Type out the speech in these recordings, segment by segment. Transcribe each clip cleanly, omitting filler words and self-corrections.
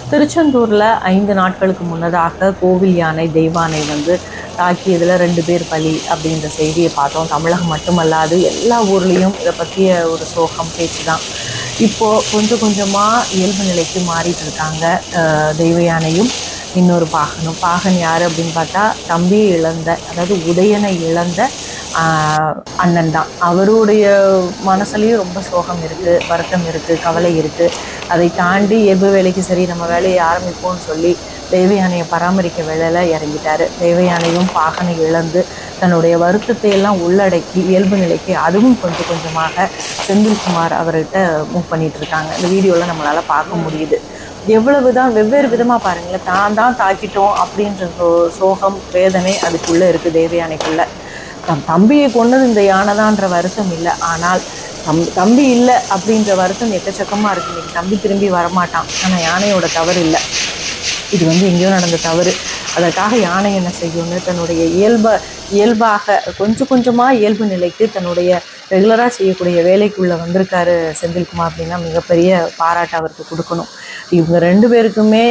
திருச்செந்தூரில் 5 நாட்களுக்கு முன்னதாக கோவில் யானை தெய்வானை தாக்கியதில் 2 பேர் பலி அப்படின்ற செய்தியை பார்த்தோம். தமிழகம் மட்டுமல்லாது எல்லா ஊர்லேயும் இதை பற்றிய ஒரு சோகம் பேச்சு தான். இப்போது கொஞ்சம் கொஞ்சமாக இயல்பு நிலைக்கு மாறிட்டு இருக்காங்க தெய்வ யானையும் இன்னொரு பாகன் யார் அப்படின்னு பார்த்தா தம்பியை இழந்த, அதாவது உதயனை இழந்த அண்ணன் தான். அவருடைய மனசுலேயும் ரொம்ப சோகம் இருக்குது, வருத்தம் இருக்குது, கவலை இருக்குது. அதை தாண்டி இயல்பு வேலைக்கு சரி நம்ம வேலையை ஆரம்பிப்போம்னு சொல்லி தெய்வ யானையை பராமரிக்க வேலையில் இறங்கிட்டார். தெய்வ யானையும் பாகனை இழந்து தன்னுடைய வருத்தத்தை எல்லாம் உள்ளடக்கி இயல்பு நிலைக்கு அதுவும் கொஞ்சம் கொஞ்சமாக செந்தில்குமார் அவர்கிட்ட மூவ் பண்ணிகிட்டு இருக்காங்க. இந்த வீடியோவில் நம்மளால் பார்க்க முடியுது. எவ்வளவு தான் வெவ்வேறு விதமாக பாருங்களேன், தான் தாக்கிட்டோம் அப்படின்ற சோகம் வேதனை அதுக்குள்ளே இருக்குது தெய்வ யானைக்குள்ளே. தம்பியை கொண்டது இந்த யானை தான்ற வருத்தம் இல்லை, ஆனால் தம்பி இல்லை அப்படின்ற வருத்தம் எக்கச்சக்கமாக இருக்குது. இன்றைக்கி தம்பி திரும்பி வரமாட்டான், ஆனால் யானையோட தவறு இல்லை, இது எங்கேயோ நடந்த தவறு. அதற்காக யானை என்ன செய்யும்னு தன்னுடைய இயல்பாக கொஞ்சம் கொஞ்சமாக இயல்பு நிலைக்கு தன்னுடைய ரெகுலராக செய்யக்கூடிய வேலைக்குள்ளே வந்திருக்காரு செந்தில்குமார் அப்படின்னா மிகப்பெரிய பாராட்டு அவருக்கு கொடுக்கணும். இவங்க 2 பேருக்குமே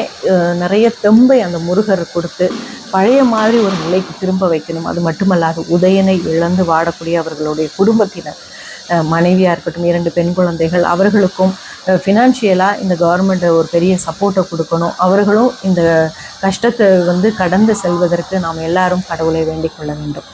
நிறைய தெம்பை அந்த முருகர் கொடுத்து பழைய மாதிரி ஒரு நிலைக்கு திரும்ப வைக்கணும். அது மட்டுமல்லாது உதயனை இழந்து வாடக்கூடிய அவர்களுடைய குடும்பத்தினர், மனைவியாக இருக்கட்டும், 2 பெண் குழந்தைகள், அவர்களுக்கும் ஃபினான்ஷியலாக இந்த கவர்மெண்ட் ஒரு பெரிய சப்போர்ட்டை கொடுக்கணும். அவர்களும் இந்த கஷ்டத்தை கடந்து செல்வதற்கு நாம் எல்லாரும் கடவுளை வேண்டிக் கொள்ள வேண்டும்.